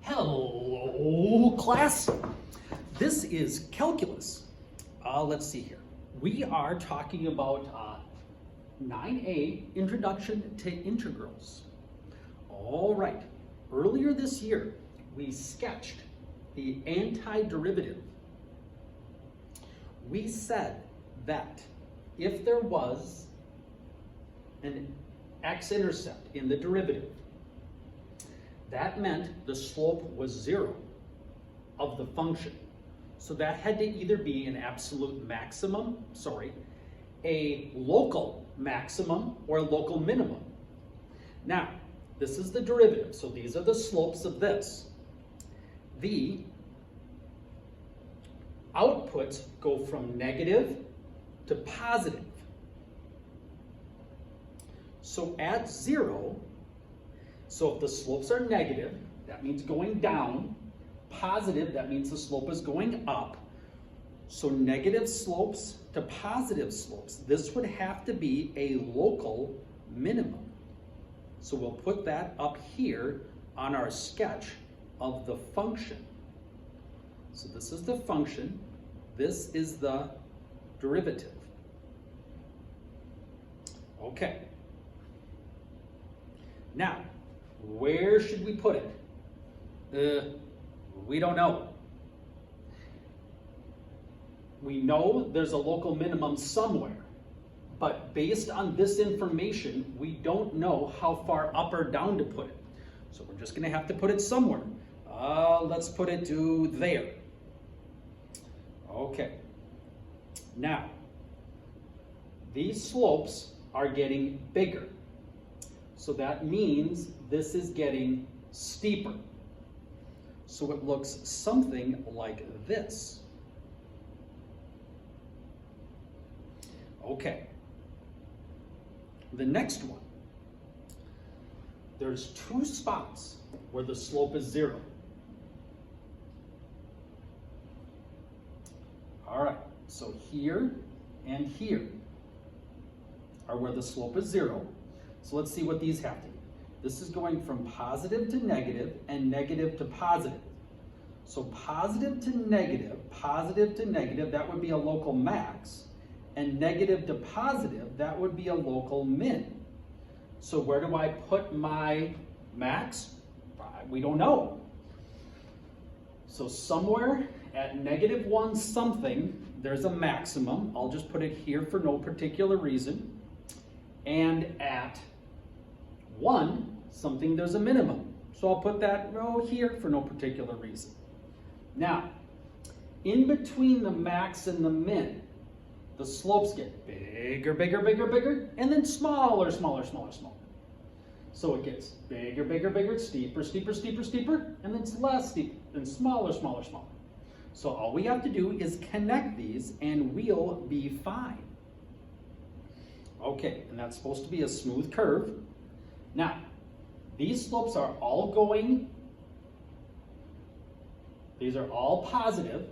Hello, class. This is calculus. Let's see here. We are talking about 9A, Introduction to Integrals. All right. Earlier this year, we sketched the antiderivative. We said that if there was an x-intercept in the derivative, that meant the slope was 0 of the function. So that had to either be an absolute maximum, a local maximum or a local minimum. Now, this is the derivative, so these are the slopes of this. The outputs go from negative to positive. So at 0, so if the slopes are negative, that means going down. Positive, that means the slope is going up. So negative slopes to positive slopes, this would have to be a local minimum. So we'll put that up here on our sketch of the function. So this is the function, this is the derivative. Okay. Now, where should we put it? We don't know. We know there's a local minimum somewhere, but based on this information, we don't know how far up or down to put it. So we're just going to have to put it somewhere. Let's put it to there. Okay. Now, these slopes are getting bigger. So that means this is getting steeper. So it looks something like this. Okay. The next one. There's 2 spots where the slope is 0. All right, so here and here are where the slope is 0. So let's see what these have to be. This is going from positive to negative and negative to positive. So positive to negative, that would be a local max. And negative to positive, that would be a local min. So where do I put my max? We don't know. So somewhere at -1 something, there's a maximum. I'll just put it here for no particular reason. And at 1 something, there's a minimum. So I'll put that here for no particular reason. Now, in between the max and the min, the slopes get bigger, bigger, bigger, bigger, and then smaller, smaller, smaller, smaller. So it gets bigger, bigger, bigger, steeper, steeper, steeper, steeper, and then it's less steep, and smaller, smaller, smaller. So all we have to do is connect these and we'll be fine. Okay, and that's supposed to be a smooth curve. Now, these slopes are all these are all positive.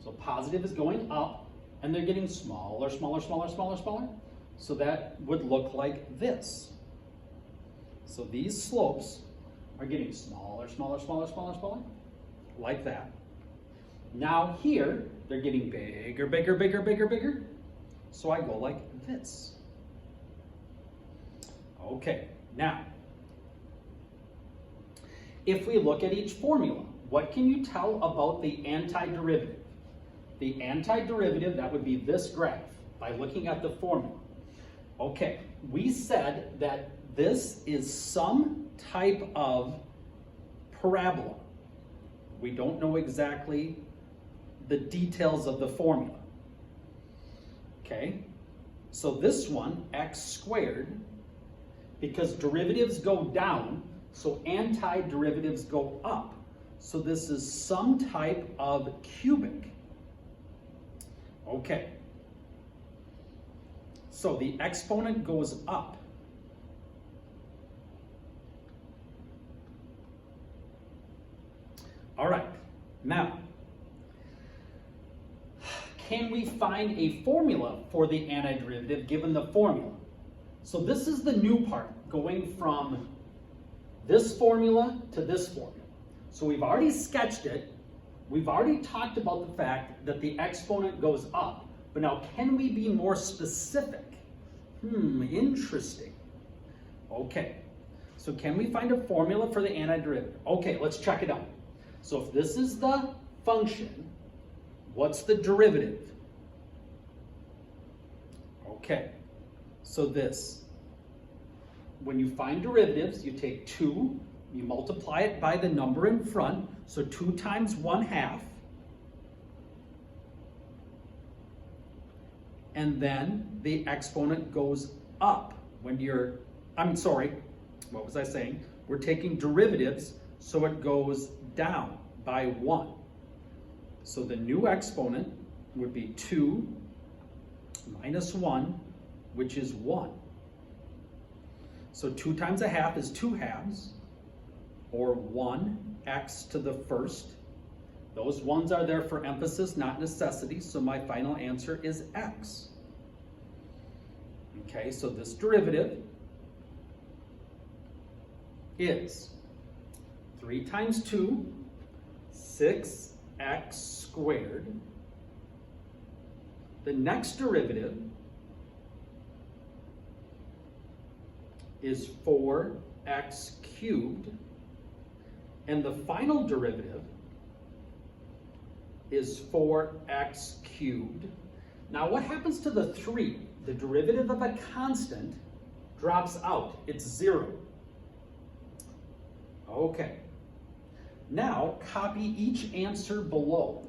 So positive is going up, and they're getting smaller, smaller, smaller, smaller, smaller. So that would look like this. So these slopes are getting smaller, smaller, smaller, smaller, smaller, like that. Now here, they're getting bigger, bigger, bigger, bigger, bigger. So I go like this. Okay, now, if we look at each formula, what can you tell about the antiderivative? The antiderivative, that would be this graph, by looking at the formula. Okay, we said that this is some type of parabola. We don't know exactly the details of the formula. Okay, so this one, x squared, because derivatives go down, so antiderivatives go up. So this is some type of cubic. Okay. So the exponent goes up. All right. Now, can we find a formula for the antiderivative given the formula? So this is the new part, going from this formula to this formula. So we've already sketched it. We've already talked about the fact that the exponent goes up. But now, can we be more specific? Interesting. Okay, so can we find a formula for the antiderivative? Okay, let's check it out. So if this is the function, what's the derivative? Okay, so this, when you find derivatives, you take 2, you multiply it by the number in front, so 2 times 1/2, and then the exponent goes up when you're, what was I saying? We're taking derivatives, so it goes down by 1. So the new exponent would be 2 minus 1, which is 1. So 2 times 1/2 is 2 halves, or 1x to the first. Those ones are there for emphasis, not necessity, so my final answer is x. Okay, so this derivative is 3 times 2, 6x squared. The next derivative is 4x cubed. And the final derivative is 4x cubed. Now what happens to the 3? The derivative of a constant drops out. It's 0. Okay. Now copy each answer below.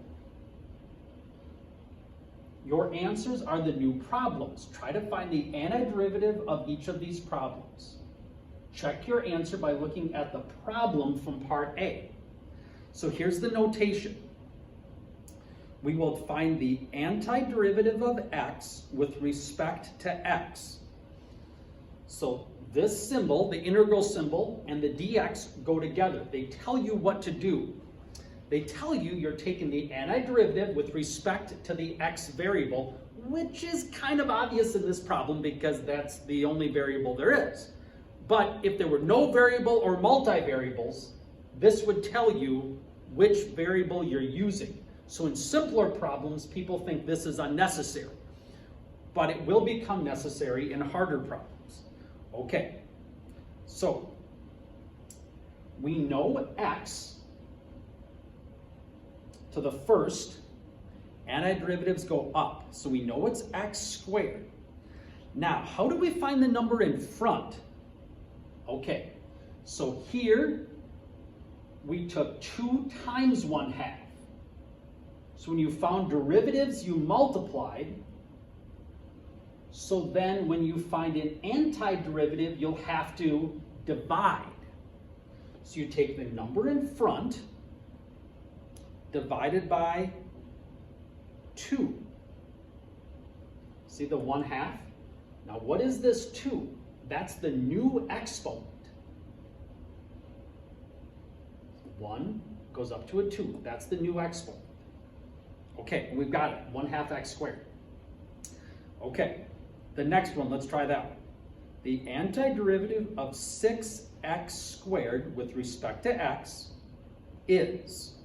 Your answers are the new problems. Try to find the antiderivative of each of these problems. Check your answer by looking at the problem from part A. So here's the notation. We will find the antiderivative of x with respect to x. So this symbol, the integral symbol, and the dx go together. They tell you what to do. They tell you you're taking the antiderivative with respect to the x variable, which is kind of obvious in this problem because that's the only variable there is. But if there were no variable or multivariables, this would tell you which variable you're using. So in simpler problems, people think this is unnecessary, but it will become necessary in harder problems. Okay, so we know x to the first, antiderivatives go up, so we know it's x squared. Now, how do we find the number in front? Okay, so here we took 2 times 1/2. So when you found derivatives, you multiplied. So then when you find an antiderivative, you'll have to divide. So you take the number in front divided by 2. See the 1/2? Now what is this 2? That's the new exponent. 1 goes up to a 2. That's the new exponent. Okay, we've got it. 1/2 x squared. Okay, the next one, let's try that one. The antiderivative of 6x squared with respect to x is,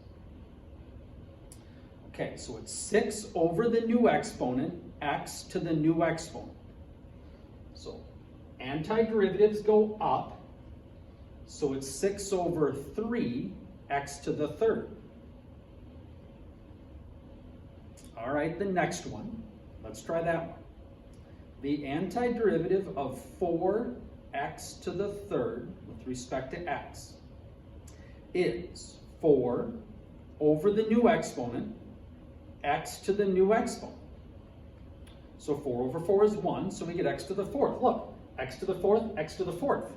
okay, so it's 6 over the new exponent, x to the new exponent. So antiderivatives go up, so it's 6 over 3, x to the third. All right, the next one, let's try that one. The antiderivative of 4x to the third with respect to x is 4 over the new exponent, x to the new exponent. So 4 over 4 is 1, so we get x to the fourth. Look, x to the fourth, x to the fourth.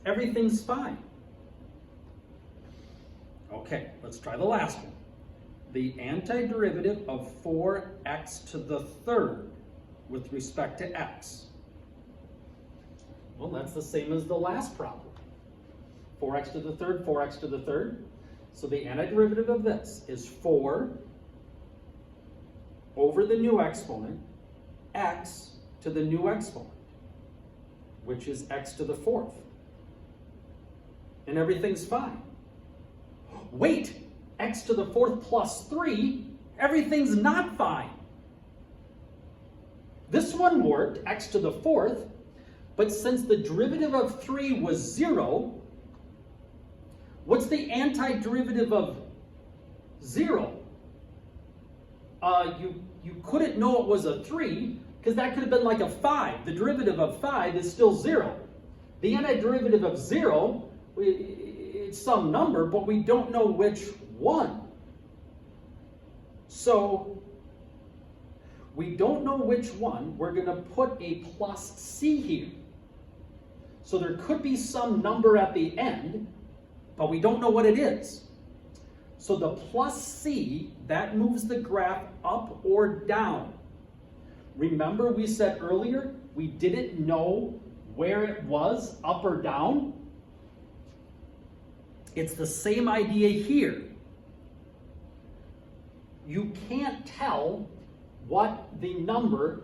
Everything's fine. Okay, let's try the last one. The antiderivative of 4x to the third with respect to x. Well, that's the same as the last problem. 4x to the third, 4x to the third. So the antiderivative of this is 4 over the new exponent, x to the new exponent, which is x to the fourth. And everything's fine. wait, x to the fourth plus 3, everything's not fine. This one worked, x to the fourth, but since the derivative of 3 was 0, what's the antiderivative of 0? You couldn't know it was a 3, because that could have been like a 5. The derivative of 5 is still 0. The antiderivative of 0, it's some number, but we don't know which one. So, we don't know which one. We're going to put a plus c here. So there could be some number at the end, but we don't know what it is. So the plus c, that moves the graph up or down. Remember we said earlier, we didn't know where it was, up or down? It's the same idea here. You can't tell what the number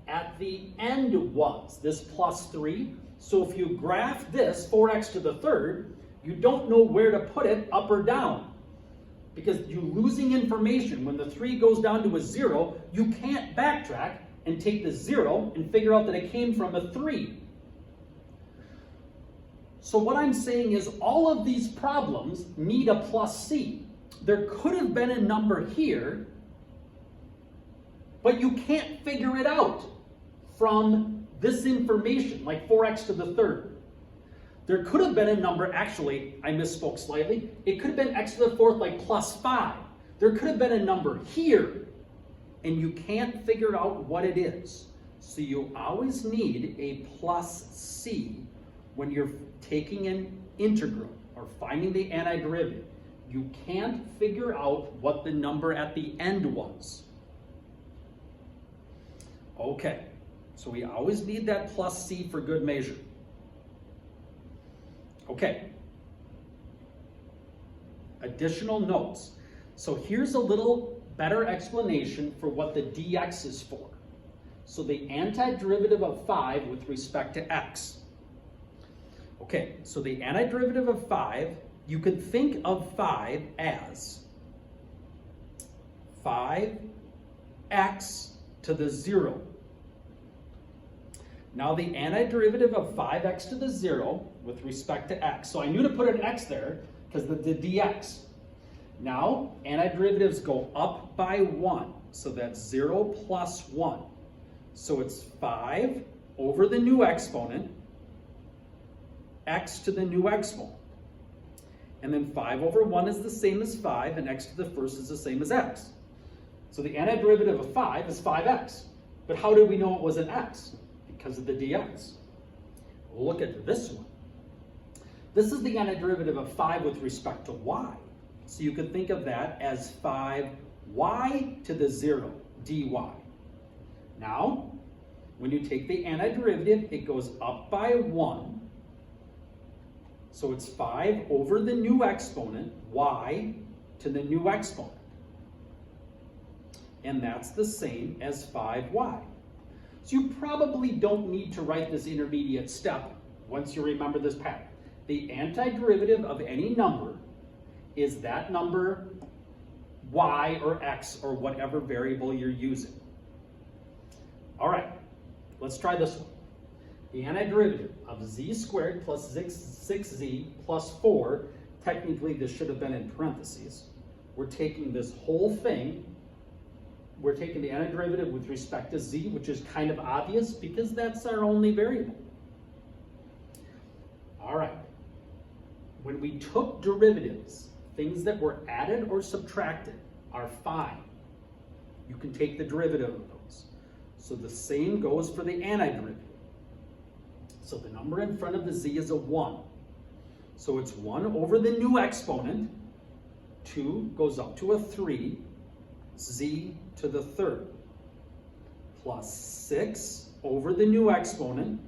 at the end was, this plus 3. So if you graph this, 4x to the third, you don't know where to put it, up or down. Because you're losing information. When the 3 goes down to a 0, you can't backtrack and take the 0 and figure out that it came from a 3. So what I'm saying is all of these problems need a plus c. There could have been a number here, but you can't figure it out from this information, like 4x to the third. There could have been a number, actually, I misspoke slightly. It could have been x to the fourth, like plus 5. There could have been a number here, and you can't figure out what it is. So you always need a plus c when you're taking an integral or finding the antiderivative. You can't figure out what the number at the end was. Okay, so we always need that plus c for good measure. Okay, additional notes. So here's a little better explanation for what the dx is for. So the antiderivative of 5 with respect to x. Okay, so the antiderivative of 5, you could think of 5 as 5x to the 0. Now the antiderivative of 5x to the 0 with respect to x. So I knew to put an x there because the dx. Now antiderivatives go up by 1. So that's 0 plus 1. So it's 5 over the new exponent, x to the new exponent. And then 5 over 1 is the same as 5, and x to the first is the same as x. So the antiderivative of 5 is 5x. But how did we know it was an x? Because of the dx. We'll look at this one. This is the antiderivative of 5 with respect to y. So you could think of that as 5y to the 0 dy. Now, when you take the antiderivative, it goes up by 1. So it's 5 over the new exponent, y, to the new exponent. And that's the same as 5y. So you probably don't need to write this intermediate step once you remember this pattern. The antiderivative of any number is that number y or x or whatever variable you're using. All right, let's try this one. The antiderivative of z squared plus 6z plus 4, technically this should have been in parentheses. We're taking this whole thing, we're taking the antiderivative with respect to z, which is kind of obvious because that's our only variable. All right, when we took derivatives, things that were added or subtracted are fine. You can take the derivative of those. So the same goes for the antiderivative. So the number in front of the z is a 1. So it's 1 over the new exponent. 2 goes up to a 3, z to the third. Plus 6 over the new exponent.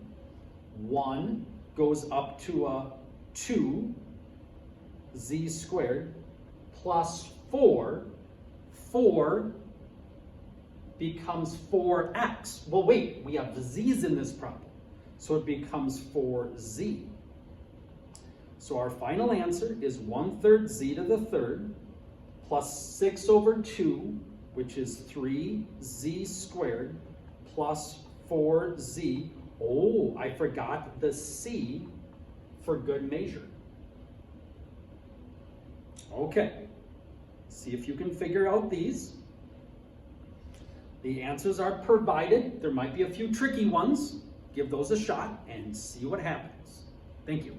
1 goes up to a 2, z squared. Plus 4. 4 becomes 4x. Well, wait, we have z's in this problem. So it becomes 4z. So our final answer is 1/3 z to the third plus 6 over 2, which is 3z squared, plus 4z. Oh, I forgot the c for good measure. Okay, see if you can figure out these. The answers are provided. There might be a few tricky ones. Give those a shot and see what happens. Thank you.